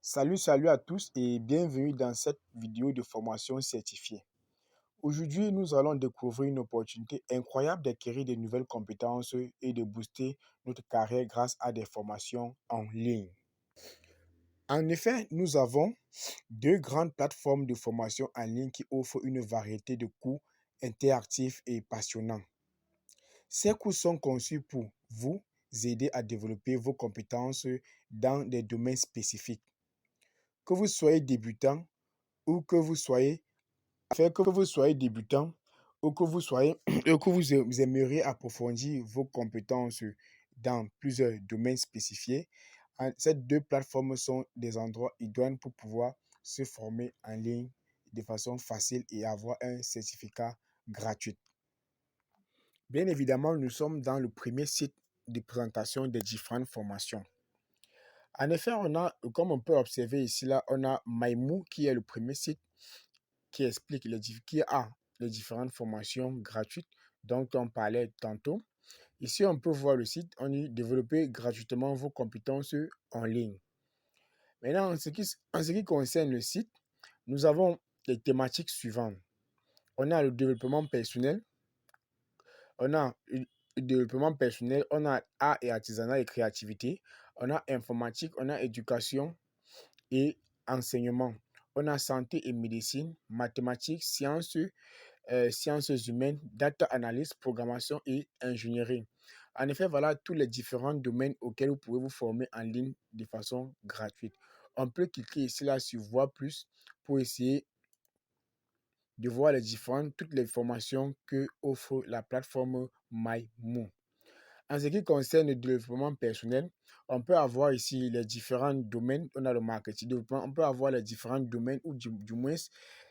Salut à tous et bienvenue dans cette vidéo de formation certifiée. Aujourd'hui, nous allons découvrir une opportunité incroyable d'acquérir de nouvelles compétences et de booster notre carrière grâce à des formations en ligne. En effet, nous avons deux grandes plateformes de formation en ligne qui offrent une variété de cours interactifs et passionnants. Ces cours sont conçus pour vous aider à développer vos compétences dans des domaines spécifiques. Que vous soyez débutant ou que vous soyez débutant ou que vous soyez que vous aimeriez approfondir vos compétences dans plusieurs domaines spécifiés, ces deux plateformes sont des endroits idéaux pour pouvoir se former en ligne de façon facile et avoir un certificat gratuit. Bien évidemment, nous sommes dans le premier site de présentation des différentes formations. En effet, comme on peut observer ici, là, on a Maimou qui est le premier site qui explique qui a les différentes formations gratuites dont on parlait tantôt. Ici, on peut voir le site, on y développer gratuitement vos compétences en ligne. Maintenant, en ce qui concerne le site, nous avons les thématiques suivantes. On a le développement personnel, on a art et artisanat et créativité, on a informatique, on a éducation et enseignement. On a santé et médecine, mathématiques, sciences humaines, data analyse, programmation et ingénierie. En effet, voilà tous les différents domaines auxquels vous pouvez vous former en ligne de façon gratuite. On peut cliquer ici là sur voir plus pour essayer de voir toutes les formations que offre la plateforme MyMo. En ce qui concerne le développement personnel, on peut avoir ici les différents domaines. On a le marketing développement, on peut avoir les différents domaines ou du moins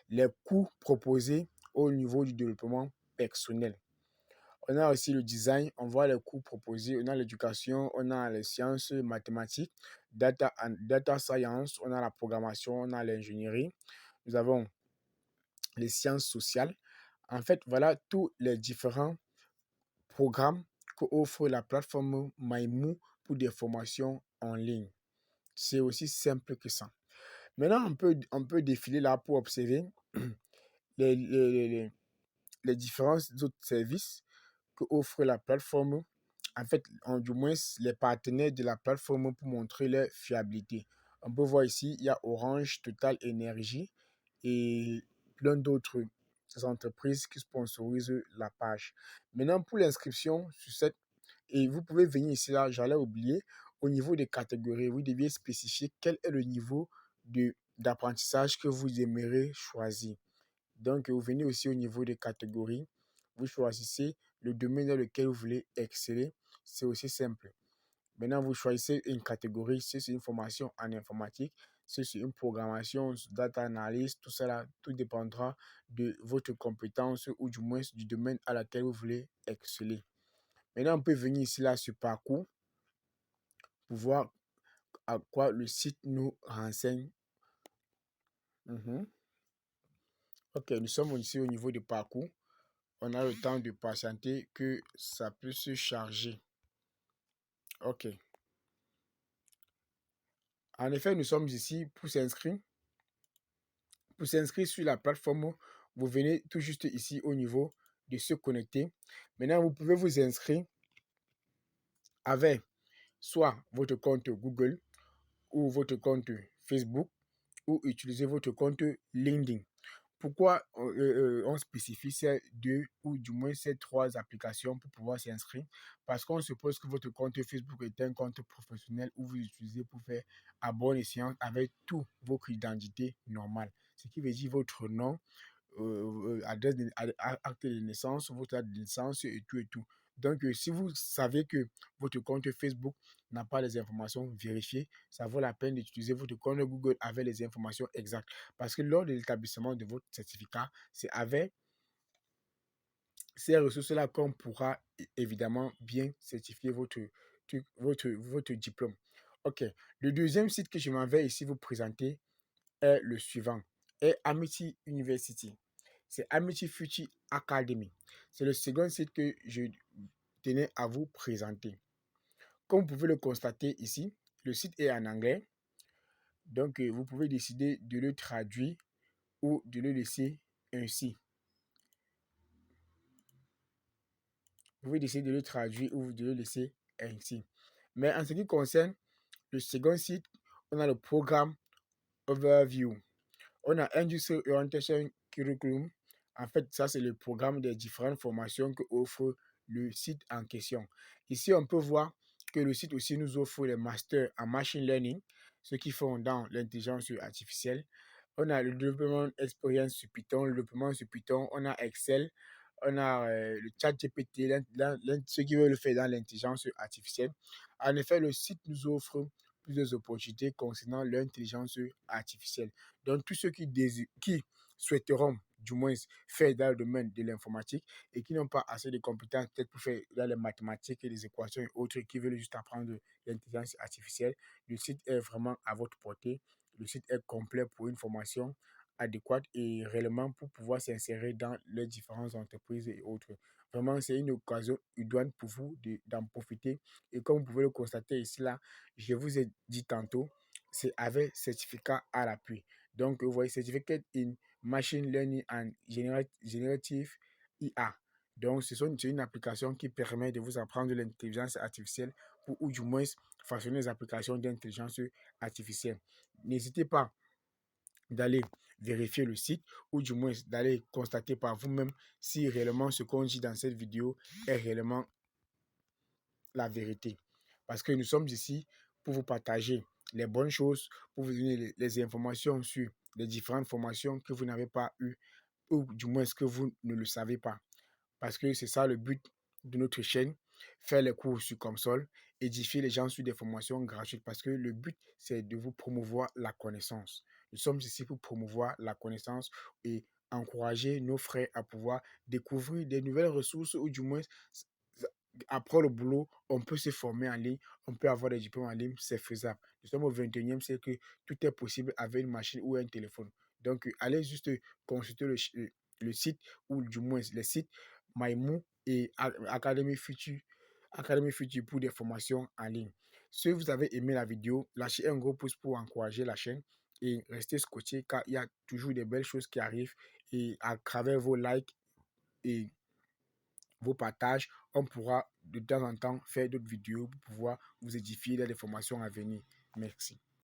les cours proposés au niveau du développement personnel. On a aussi le design, on voit les cours proposés, on a l'éducation, on a les sciences mathématiques, data science, on a la programmation, on a l'ingénierie, nous avons les sciences sociales. En fait, voilà tous les différents programme qu'offre la plateforme Maimou pour des formations en ligne. C'est aussi simple que ça. Maintenant, on peut défiler là pour observer les, les, les, les différents autres services que offre la plateforme. En fait, du moins, les partenaires de la plateforme pour montrer leur fiabilité. On peut voir ici, il y a Orange, Total Énergie et plein d'autres entreprises qui sponsorisent la page. Maintenant, pour l'inscription sur cette, et vous pouvez venir ici, là, j'allais oublier, au niveau des catégories, vous deviez spécifier quel est le niveau d'apprentissage que vous aimeriez choisir. Donc, vous venez aussi au niveau des catégories, vous choisissez le domaine dans lequel vous voulez exceller. C'est aussi simple. Maintenant, vous choisissez une catégorie, si c'est une formation en informatique, si c'est une programmation, data analyst, tout ça là, tout dépendra de votre compétence ou du moins du domaine à laquelle vous voulez exceller. Maintenant, on peut venir ici là sur parcours pour voir à quoi le site nous renseigne. Ok, nous sommes ici au niveau du parcours. On a le temps de patienter que ça puisse se charger. Ok. En effet, nous sommes ici pour s'inscrire. Pour s'inscrire sur la plateforme, vous venez tout juste ici au niveau de se connecter. Maintenant, vous pouvez vous inscrire avec soit votre compte Google ou votre compte Facebook ou utiliser votre compte LinkedIn. Pourquoi on spécifie ces deux ou du moins ces trois applications pour pouvoir s'inscrire? Parce qu'on suppose que votre compte Facebook est un compte professionnel où vous utilisez pour faire à bonne escient avec tous vos identités normales. Ce qui veut dire votre nom, adresse acte de naissance, votre date de naissance et tout et tout. Donc, si vous savez que votre compte Facebook n'a pas les informations vérifiées, ça vaut la peine d'utiliser votre compte Google avec les informations exactes. Parce que lors de l'établissement de votre certificat, c'est avec ces ressources-là qu'on pourra évidemment bien certifier votre diplôme. OK. Le deuxième site que je m'en vais ici vous présenter est le suivant, est Amity University. C'est Amity Future Academy. C'est le second site que je tenais à vous présenter. Comme vous pouvez le constater ici, le site est en anglais. Donc, vous pouvez décider de le traduire ou de le laisser ainsi. Vous pouvez décider de le traduire ou de le laisser ainsi. Mais en ce qui concerne le second site, on a le programme Overview. On a Industry Orientation Curriculum. En fait, ça, c'est le programme des différentes formations que offre le site en question. Ici, on peut voir que le site aussi nous offre les masters en machine learning, ceux qui font dans l'intelligence artificielle. On a le développement expérience sur Python, le développement sur Python, on a Excel, on a le chat GPT, ceux qui veulent le faire dans l'intelligence artificielle. En effet, le site nous offre plusieurs opportunités concernant l'intelligence artificielle. Donc, tous ceux qui souhaiteront du moins faire dans le domaine de l'informatique et qui n'ont pas assez de compétences peut-être pour faire dans les mathématiques et les équations et autres, qui veulent juste apprendre l'intelligence artificielle, le site est vraiment à votre portée. Le site est complet pour une formation adéquate et réellement pour pouvoir s'insérer dans les différentes entreprises et autres. Vraiment, c'est une occasion idoine pour vous d'en profiter. Et comme vous pouvez le constater ici, là, je vous ai dit tantôt, c'est avec certificat à l'appui. Donc, vous voyez, Certificate in Machine Learning and Generative IA. Donc, c'est une application qui permet de vous apprendre l'intelligence artificielle ou du moins façonner les applications d'intelligence artificielle. N'hésitez pas d'aller vérifier le site ou du moins d'aller constater par vous-même si réellement ce qu'on dit dans cette vidéo est réellement la vérité. Parce que nous sommes ici pour vous partager les bonnes choses, pour vous donner les informations sur les différentes formations que vous n'avez pas eues ou du moins que vous ne le savez pas. Parce que c'est ça le but de notre chaîne, faire les cours sur console, édifier les gens sur des formations gratuites. Parce que le but, c'est de vous promouvoir la connaissance. Nous sommes ici pour promouvoir la connaissance et encourager nos frères à pouvoir découvrir des nouvelles ressources ou du moins après le boulot, on peut se former en ligne, on peut avoir des diplômes en ligne, c'est faisable. Nous sommes au 21e siècle, tout est possible avec une machine ou un téléphone. Donc, allez juste consulter le site ou du moins les sites Maïmou et Académie Future, Académie Future pour des formations en ligne. Si vous avez aimé la vidéo, lâchez un gros pouce pour encourager la chaîne et restez scotché car il y a toujours des belles choses qui arrivent et à travers vos likes et vos partages, on pourra de temps en temps faire d'autres vidéos pour pouvoir vous édifier dans les formations à venir. Merci.